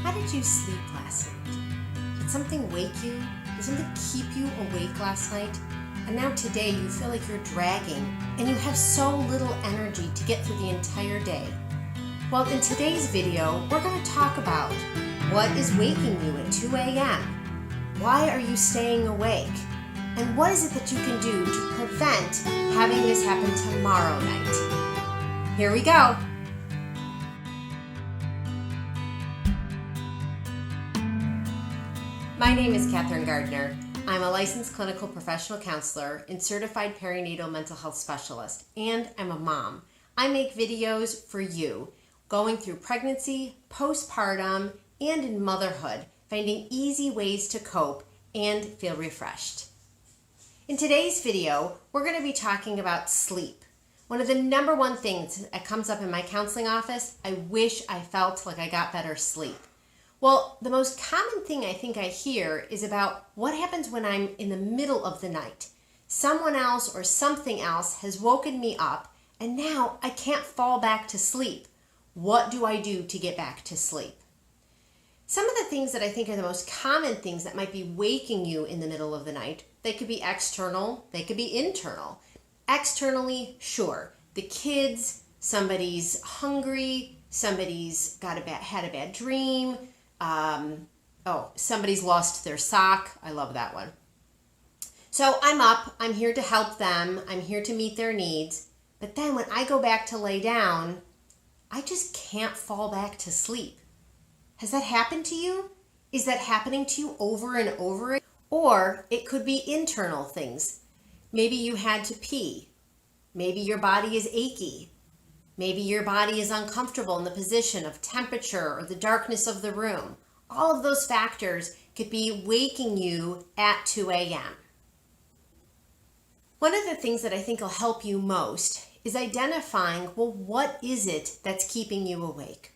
How did you sleep last night? Did something wake you? Did something keep you awake last night? And now today you feel like you're dragging and you have so little energy to get through the entire day. Well, in today's video, we're going to talk about what is waking you at 2 a.m. Why are you staying awake? And what is it that you can do to prevent having this happen tomorrow night? Here we go. My name is Kathryn Gardner. I'm a licensed clinical professional counselor and certified perinatal mental health specialist, and I'm a mom. I make videos for you, going through pregnancy, postpartum, and in motherhood, finding easy ways to cope and feel refreshed. In today's video, we're going to be talking about sleep. One of the number one things that comes up in my counseling office, I wish I felt like I got better sleep. Well, the most common thing I think I hear is about what happens when I'm in the middle of the night. Someone else or something else has woken me up and now I can't fall back to sleep. What do I do to get back to sleep? Some of the things that I think are the most common things that might be waking you in the middle of the night, they could be external, they could be internal. Externally, sure, the kids, somebody's hungry, somebody's had a bad dream, somebody's lost their sock. I love that one. So I'm up, I'm here to help them, I'm here to meet their needs, but then when I go back to lay down, I just can't fall back to sleep. Has that happened to you? Is that happening to you over and over? Or it could be internal things. Maybe you had to pee. Maybe your body is achy. Maybe your body is uncomfortable in the position of temperature or the darkness of the room. All of those factors could be waking you at 2 a.m. One of the things that I think will help you most is identifying, well, what is it that's keeping you awake?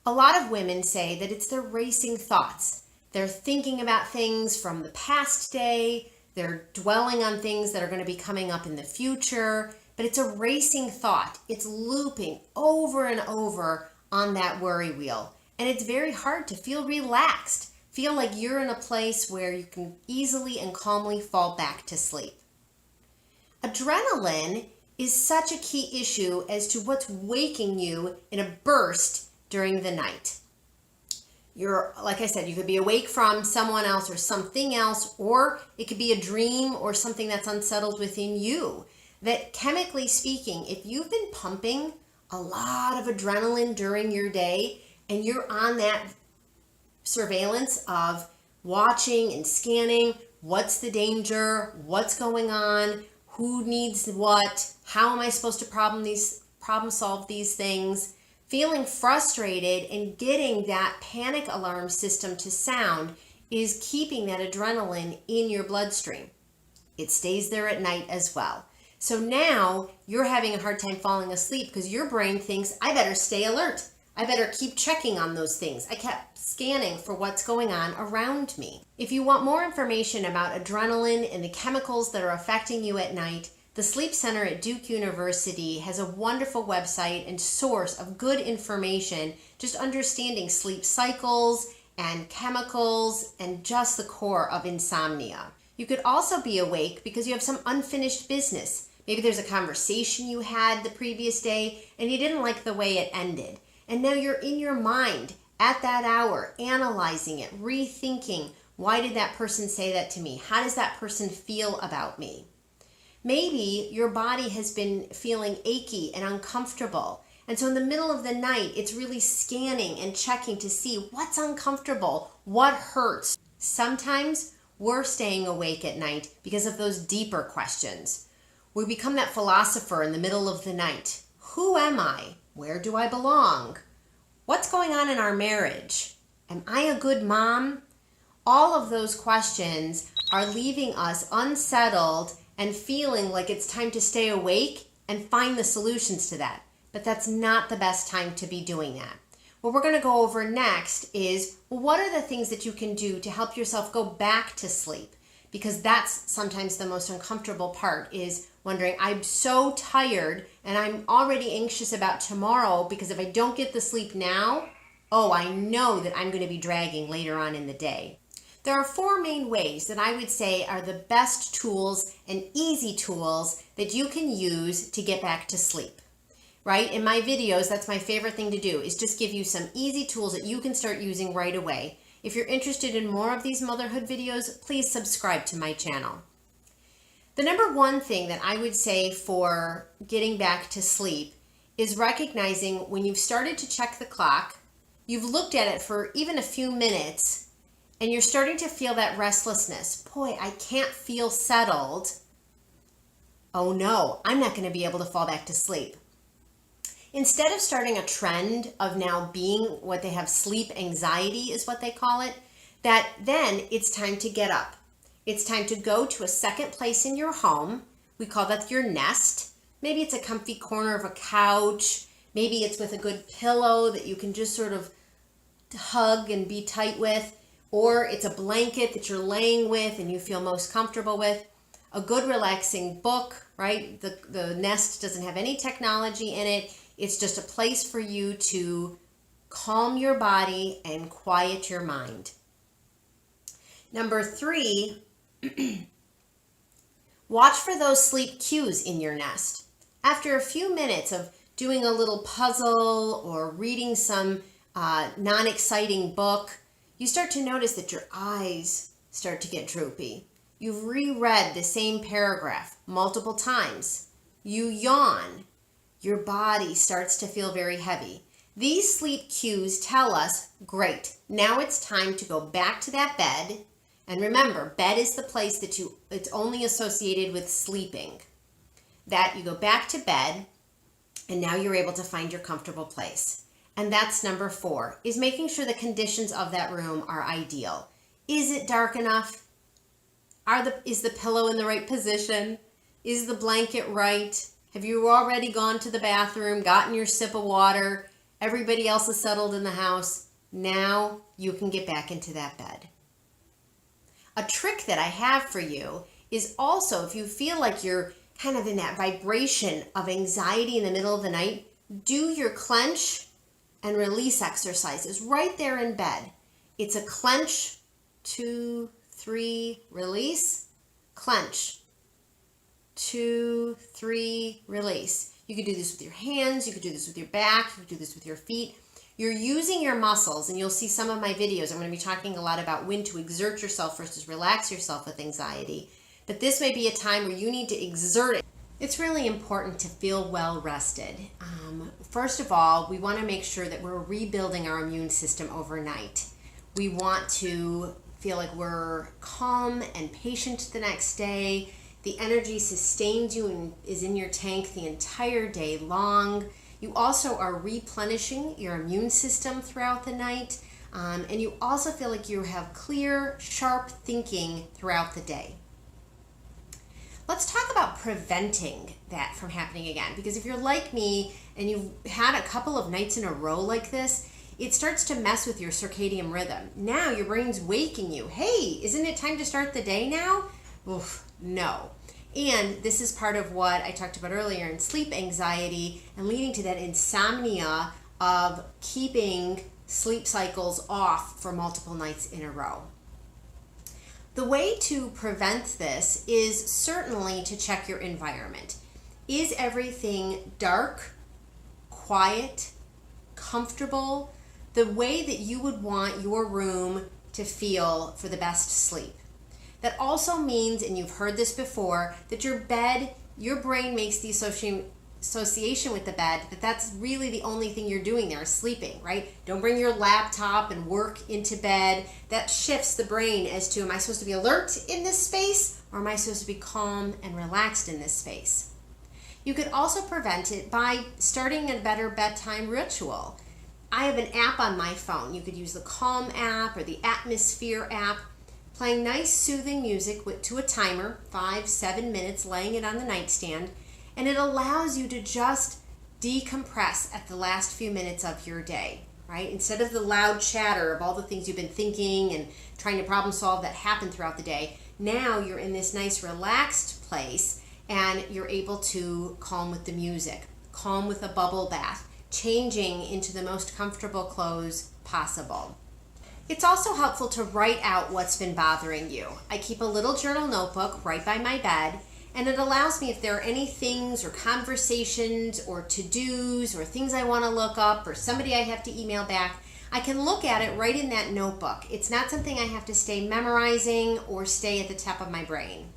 A lot of women say that it's their racing thoughts. They're thinking about things from the past day. They're dwelling on things that are going to be coming up in the future. But it's a racing thought. It's looping over and over on that worry wheel. And it's very hard to feel relaxed, feel like you're in a place where you can easily and calmly fall back to sleep. Adrenaline is such a key issue as to what's waking you in a burst during the night. Like I said, you could be awake from someone else or something else, or it could be a dream or something that's unsettled within you. That chemically speaking, if you've been pumping a lot of adrenaline during your day and you're on that surveillance of watching and scanning, what's the danger, what's going on, who needs what, how am I supposed to problem solve these things, feeling frustrated and getting that panic alarm system to sound is keeping that adrenaline in your bloodstream. It stays there at night as well. So now you're having a hard time falling asleep because your brain thinks, I better stay alert. I better keep checking on those things. I kept scanning for what's going on around me. If you want more information about adrenaline and the chemicals that are affecting you at night, the Sleep Center at Duke University has a wonderful website and source of good information, just understanding sleep cycles and chemicals and just the core of insomnia. You could also be awake because you have some unfinished business. Maybe there's a conversation you had the previous day and you didn't like the way it ended. And now you're in your mind at that hour, analyzing it, rethinking, why did that person say that to me? How does that person feel about me? Maybe your body has been feeling achy and uncomfortable. And so in the middle of the night, it's really scanning and checking to see what's uncomfortable, what hurts. Sometimes we're staying awake at night because of those deeper questions. We become that philosopher in the middle of the night. Who am I? Where do I belong? What's going on in our marriage? Am I a good mom? All of those questions are leaving us unsettled and feeling like it's time to stay awake and find the solutions to that. But that's not the best time to be doing that. What we're going to go over next is, well, what are the things that you can do to help yourself go back to sleep? Because that's sometimes the most uncomfortable part, is wondering, I'm so tired and I'm already anxious about tomorrow because if I don't get the sleep now, oh, I know that I'm going to be dragging later on in the day. There are 4 main ways that I would say are the best tools and easy tools that you can use to get back to sleep. Right? In my videos, that's my favorite thing to do, is just give you some easy tools that you can start using right away. If you're interested in more of these motherhood videos, please subscribe to my channel. The number 1 thing that I would say for getting back to sleep is recognizing when you've started to check the clock, you've looked at it for even a few minutes, and you're starting to feel that restlessness. Boy, I can't feel settled. Oh no, I'm not going to be able to fall back to sleep. Instead of starting a trend of now being what they have, sleep anxiety is what they call it, that then it's time to get up. It's time to go to a second place in your home. We call that your nest. Maybe it's a comfy corner of a couch. Maybe it's with a good pillow that you can just sort of hug and be tight with. Or it's a blanket that you're laying with and you feel most comfortable with. A good relaxing book, right? The nest doesn't have any technology in it. It's just a place for you to calm your body and quiet your mind. Number 3, watch for those sleep cues in your nest. After a few minutes of doing a little puzzle or reading some non-exciting book, you start to notice that your eyes start to get droopy. You've reread the same paragraph multiple times. You yawn. Your body starts to feel very heavy. These sleep cues tell us, great, now it's time to go back to that bed. And remember, bed is the place that it's only associated with sleeping. That you go back to bed, and now you're able to find your comfortable place. And that's number 4, is making sure the conditions of that room are ideal. Is it dark enough? Is the pillow in the right position? Is the blanket right? Have you already gone to the bathroom, gotten your sip of water? Everybody else is settled in the house. Now you can get back into that bed. A trick that I have for you is also, if you feel like you're kind of in that vibration of anxiety in the middle of the night, do your clench and release exercises right there in bed. It's a clench, 2, 3, release, clench. 2, 3, release. You could do this with your hands, you could do this with your back, you could do this with your feet. You're using your muscles, and you'll see some of my videos. I'm going to be talking a lot about when to exert yourself versus relax yourself with anxiety. But this may be a time where you need to exert it. It's really important to feel well rested. First of all, we want to make sure that we're rebuilding our immune system overnight. We want to feel like we're calm and patient the next day. The energy sustains you and is in your tank the entire day long. You also are replenishing your immune system throughout the night. And you also feel like you have clear, sharp thinking throughout the day. Let's talk about preventing that from happening again. Because if you're like me and you've had a couple of nights in a row like this, it starts to mess with your circadian rhythm. Now your brain's waking you. Hey, isn't it time to start the day now? Oof, no. And this is part of what I talked about earlier in sleep anxiety and leading to that insomnia of keeping sleep cycles off for multiple nights in a row. The way to prevent this is certainly to check your environment. Is everything dark, quiet, comfortable, the way that you would want your room to feel for the best sleep? That also means, and you've heard this before, that your bed, your brain makes the association with the bed, that's really the only thing you're doing there is sleeping, right? Don't bring your laptop and work into bed. That shifts the brain as to, am I supposed to be alert in this space, or am I supposed to be calm and relaxed in this space? You could also prevent it by starting a better bedtime ritual. I have an app on my phone. You could use the Calm app or the Atmosphere app. Playing nice soothing music to a timer, 5-7 minutes, laying it on the nightstand, and it allows you to just decompress at the last few minutes of your day, right? Instead of the loud chatter of all the things you've been thinking and trying to problem solve that happen throughout the day, now you're in this nice relaxed place and you're able to calm with the music, calm with a bubble bath. changing into the most comfortable clothes possible. It's also helpful to write out what's been bothering you. I keep a little journal notebook right by my bed, and it allows me, if there are any things or conversations or to-dos or things I want to look up or somebody I have to email back, I can look at it right in that notebook. It's not something I have to stay memorizing or stay at the top of my brain.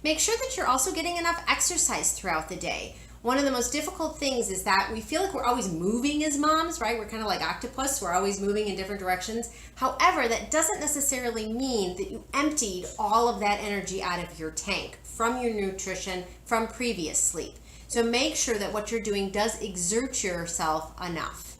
Make sure that you're also getting enough exercise throughout the day. One of the most difficult things is that we feel like we're always moving as moms, right? We're kind of like octopus. We're always moving in different directions. However, that doesn't necessarily mean that you emptied all of that energy out of your tank from your nutrition, from previous sleep. So make sure that what you're doing does exert yourself enough.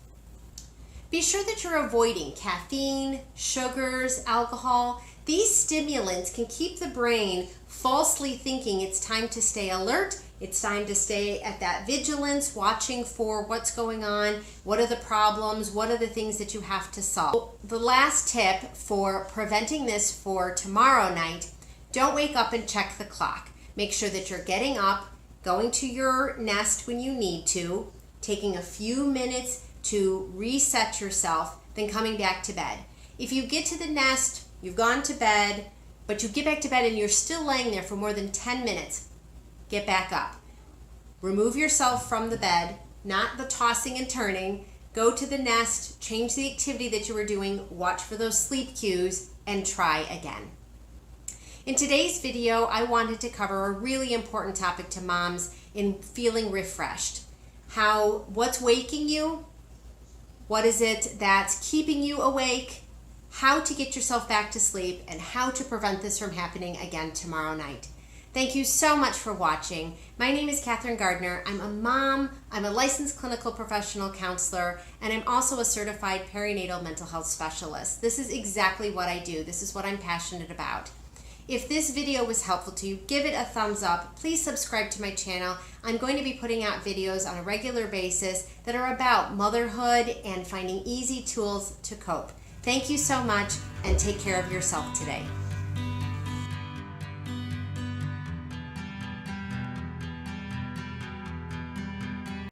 Be sure that you're avoiding caffeine, sugars, alcohol. These stimulants can keep the brain falsely thinking it's time to stay alert. It's time to stay at that vigilance, watching for what's going on, what are the problems, what are the things that you have to solve. The last tip for preventing this for tomorrow night, don't wake up and check the clock. Make sure that you're getting up, going to your nest when you need to, taking a few minutes to reset yourself, then coming back to bed. If you get to the nest, you've gone to bed, but you get back to bed and you're still laying there for more than 10 minutes, get back up. Remove yourself from the bed, not the tossing and turning. Go to the nest, change the activity that you were doing, watch for those sleep cues, and try again. In today's video, I wanted to cover a really important topic to moms in feeling refreshed. What's waking you? What is it that's keeping you awake? How to get yourself back to sleep, and how to prevent this from happening again tomorrow night. Thank you so much for watching. My name is Kathryn Gardner. I'm a mom, I'm a licensed clinical professional counselor, and I'm also a certified perinatal mental health specialist. This is exactly what I do. This is what I'm passionate about. If this video was helpful to you, give it a thumbs up. Please subscribe to my channel. I'm going to be putting out videos on a regular basis that are about motherhood and finding easy tools to cope. Thank you so much, and take care of yourself today.